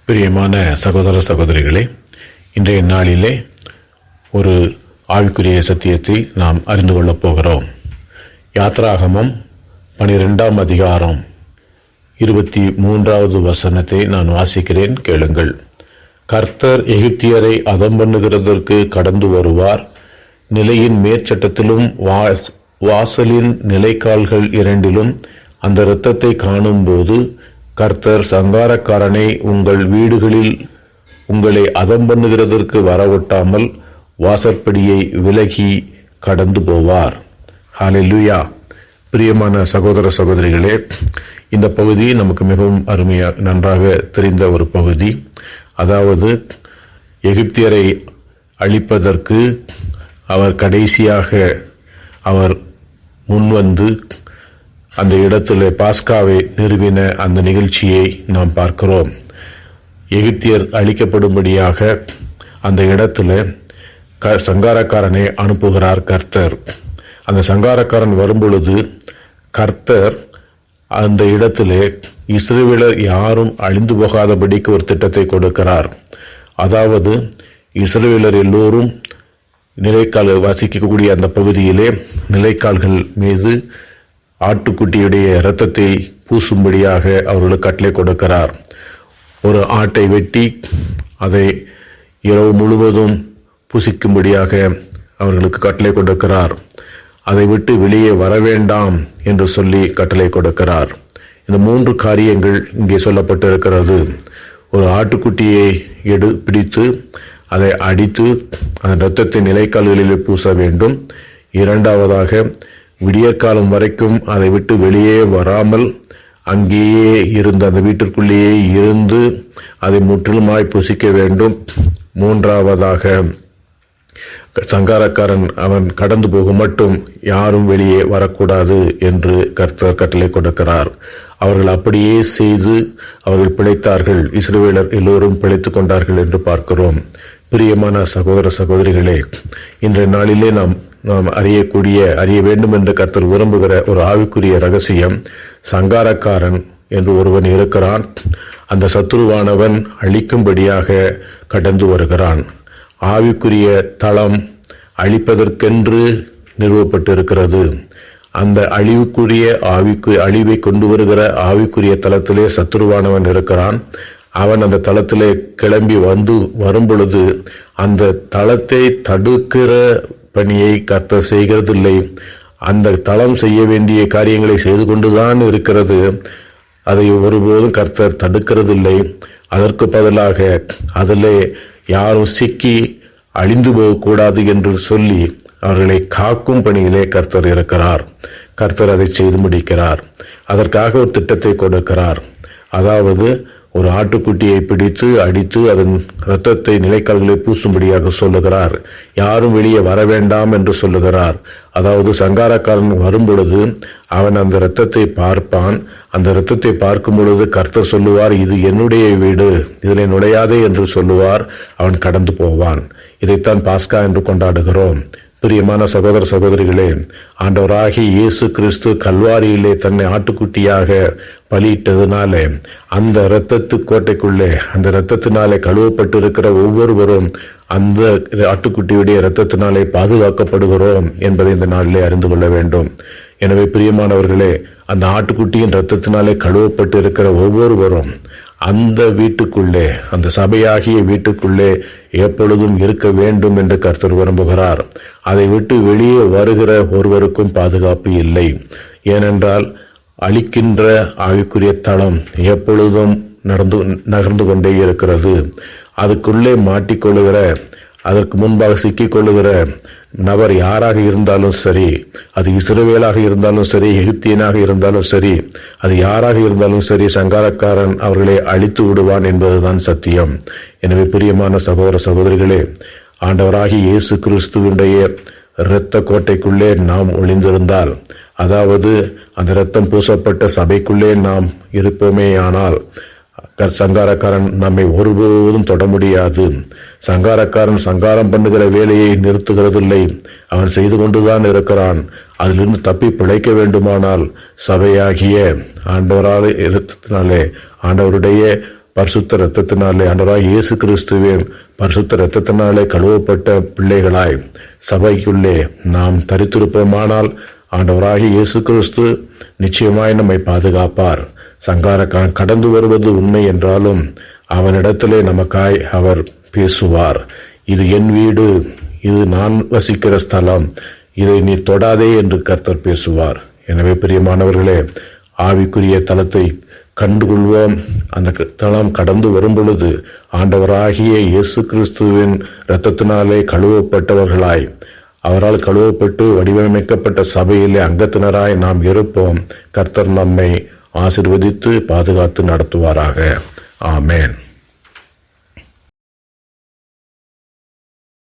பிரியமான சகோதர சகோதரிகளே, இன்றைய நாளிலே ஒரு ஆவிக்குரிய சத்தியத்தை நாம் அறிந்து கொள்ளப் போகிறோம். யாத்ராகமம் 12ஆம் அதிகாரம் 23வது வசனத்தை நான் வாசிக்கிறேன், கேளுங்கள். கர்த்தர் எகிப்தியரை அதம் பண்ணுகிறதற்கு கடந்து வருவார். நிலையின் மேற்சட்டத்திலும் வாசலின் நிலைக்கால்கள் இரண்டிலும் அந்த இரத்தத்தை காணும்போது கர்த்தர் சங்காரக்காரனை உங்கள் வீடுகளில் உங்களை அதம் பண்ணுகிறதற்கு வரவிட்டாமல் வாசற்படியை விலகி கடந்து போவார். ஹல்லேலூயா. பிரியமான சகோதர சகோதரிகளே, இந்த பகுதி நமக்கு மிகவும் நன்றாக தெரிந்த ஒரு பகுதி. அதாவது எகிப்தியரை அழிப்பதற்கு அவர் கடைசியாக அவர் முன்வந்து அந்த இடத்துல பாஸ்காவை நிறுவின அந்த நிகழ்ச்சியை நாம் பார்க்கிறோம். எகிப்தியர் அழிக்கப்படும்படியாக அந்த இடத்துல சங்காரக்காரனை அனுப்புகிறார் கர்த்தர். அந்த சங்காரக்காரன் வரும்பொழுது கர்த்தர் அந்த இடத்துல இஸ்ரவேலர் யாரும் அழிந்து போகாதபடிக்கு ஒரு திட்டத்தை கொடுக்கிறார். அதாவது இஸ்ரவேலர் எல்லோரும் நிலைக்கால் வசிக்கக்கூடிய அந்த பகுதியிலே நிலைக்கால்கள் மீது ஆட்டுக்குட்டியுடைய இரத்தத்தை பூசும்படியாக அவர்களுக்கு கட்டளை கொடுக்கிறார். ஒரு ஆட்டை வெட்டி அதை இரவு முழுவதும் பூசிக்கும்படியாக அவர்களுக்கு கட்டளை கொடுக்கிறார். அதை விட்டு வெளியே வர வேண்டாம் என்று சொல்லி கட்டளை கொடுக்கிறார். இந்த 3 காரியங்கள் இங்கே சொல்லப்பட்டிருக்கிறது. ஒரு ஆட்டுக்குட்டியை பிடித்து அதை அடித்து அதன் இரத்தத்தை நிலைக்கால்களிலே பூச வேண்டும். இரண்டாவதாக விடியற்காலம் வரைக்கும் அதை விட்டு வெளியே வராமல் அங்கேயே இருந்து அந்த வீட்டிற்குள்ளேயே இருந்து அதை முற்றிலுமாய் புசிக்க வேண்டும். மூன்றாவதாக சங்காரக்காரன் அவன் கடந்து போக மட்டும் யாரும் வெளியே வரக்கூடாது என்று கர்த்தர் கட்டளை கொடுக்கிறார். அவர்கள் அப்படியே செய்து அவர்கள் பிழைத்தார்கள். இஸ்ரவேலர் எல்லோரும் பிழைத்துக் கொண்டார்கள் என்று பார்க்கிறோம். பிரியமான சகோதர சகோதரிகளே, இன்றைய நாளிலே நாம் அறிய வேண்டும் என்று கர்த்தர் விரும்புகிற ஒரு ஆவிக்குரிய ரகசியம், சங்காரக்காரன் என்று ஒருவன் இருக்கிறான். அந்த சத்துருவானவன் அழிக்கும்படியாக கடந்து வருகிறான். ஆவிக்குரிய தளம் அழிப்பதற்கென்று நிறுவப்பட்டிருக்கிறது. அந்த அழிவை கொண்டு வருகிற ஆவிக்குரிய தளத்திலே சத்துருவானவன் இருக்கிறான். அவன் அந்த தளத்திலே கிளம்பி வரும் பொழுது அந்த தளத்தை தடுக்கிற பணியை கர்த்தர் செய்கிறதில்லை. அந்த தளம் செய்ய வேண்டிய காரியங்களை செய்து கொண்டுதான் இருக்கிறது. அதை ஒருபோதும் கர்த்தர் தடுக்கிறதில்லை. அதற்கு பதிலாக அதிலே யாரும் சிக்கி அழிந்து போகக்கூடாது என்று சொல்லி அவர்களை காக்கும் பணியிலே கர்த்தர் இருக்கிறார். கர்த்தர் அதை செய்து முடிக்கிறார். அதற்காக ஒரு திட்டத்தை கொடுக்கிறார். அதாவது ஒரு ஆட்டுக்குட்டியை பிடித்து அடித்து அதன் இரத்தத்தை நிலைக்கால்களை பூசும்படியாக சொல்லுகிறார். யாரும் வெளியே வர வேண்டாம் என்று சொல்லுகிறார். அதாவது சங்காரக்காரன் வரும் பொழுது அவன் அந்த இரத்தத்தை பார்ப்பான். அந்த இரத்தத்தை பார்க்கும் பொழுது கர்த்தர் சொல்லுவார், இது என்னுடைய வீடு, இதில் நுழையாதே என்று சொல்லுவார். அவன் கடந்து போவான். இதைத்தான் பாஸ்கா என்று கொண்டாடுகிறோம். பிரியமான சகோதர சகோதரிகளே, ஆண்டவராகிய இயேசு கிறிஸ்து கல்வாரியிலே தன்னை ஆட்டுக்குட்டியாக பலியிட்டதுனாலே அந்த இரத்தத்து கோட்டைக்குள்ளே அந்த இரத்தத்தினாலே கழுவப்பட்டிருக்கிற ஒவ்வொருவரும் அந்த ஆட்டுக்குட்டியுடைய இரத்தத்தினாலே பாதுகாக்கப்படுகிறோம் என்பதை இந்த நாளிலே அறிந்து கொள்ள வேண்டும். எனவே பிரியமானவர்களே, அந்த ஆட்டுக்குட்டியின் இரத்தத்தினாலே கழுவப்பட்டு இருக்கிற ஒவ்வொருவரும் அந்த வீட்டுக்குள்ளே, அந்த சபையாகிய வீட்டுக்குள்ளே எப்பொழுதும் இருக்க வேண்டும் என்று கர்த்தர் விரும்புகிறார். அதை விட்டு வெளியே வருகிற ஒருவருக்கும் பாதுகாப்பு இல்லை. ஏனென்றால் அழிக்கின்ற ஆவிக்குரிய தளம் எப்பொழுதும் நகர்ந்து கொண்டே இருக்கிறது. அதுக்குள்ளே மாட்டிக்கொள்ளுகிற, அதற்கு முன்பாக சிக்கிக்கொள்ளுகிற நபர் யாராக இருந்தாலும் சரி, அது இஸ்ரவேலாக இருந்தாலும் சரி, எகிப்தியனாக இருந்தாலும் சரி, அது யாராக இருந்தாலும் சரி, சங்காரக்காரன் அவர்களை அழித்து விடுவான் என்பதுதான் சத்தியம். எனவே பிரியமான சகோதர சகோதரிகளே, ஆண்டவராகிய இயேசு கிறிஸ்துவினுடைய இரத்த கோட்டைக்குள்ளே நாம் ஒளிந்திருந்தால், அதாவது அந்த இரத்தம் பூசப்பட்ட சபைக்குள்ளே நாம் இருப்போமேயானால் சங்காரக்காரன் நம்மை ஒருபோதும் தொட முடியாது. சங்காரக்காரன் சங்காரம் பண்ணுகிற வேலையை நிறுத்துகிறதில்லை. அவன் செய்து கொண்டுதான் இருக்கிறான். அதிலிருந்து தப்பி பிழைக்க வேண்டுமானால் சபையாகிய ஆண்டவராலே ஆண்டவருடைய பரிசுத்த இரத்தத்தினாலே ஆண்டவராய் இயேசு கிறிஸ்துவின் பரிசுத்த இரத்தத்தினாலே கழுவப்பட்ட பிள்ளைகளாய் சபைக்குள்ளே நாம் தரித்திருப்போமானால் ஆண்டவராகிய இயேசு கிறிஸ்து நிச்சயமாய் நம்மை பாதுகாப்பார். சங்காரக்காரன் கடந்து வருவது உண்மை என்றாலும் அவனிடத்திலே நமக்காய் அவர் பேசுவார். இது என் வீடு, இது நான் வசிக்கிற ஸ்தலம், இதை நீ தொடாதே என்று கர்த்தர் பேசுவார். எனவே பிரியமானவர்களே, ஆவிக்குரிய தலத்தை கண்டுகொள்வோம். அந்த தளம் கடந்து வரும் பொழுது ஆண்டவராகிய இயேசு கிறிஸ்துவின் இரத்தத்தினாலே கழுவப்பட்டவர்களாய், அவரால் கழுவப்பட்டு வடிவமைக்கப்பட்ட சபையிலே அங்கத்தினராய் நாம் இருப்போம். கர்த்தர் நம்மை ஆசீர்வதித்து பாதுகாத்து நடத்துவாராக. ஆமென்.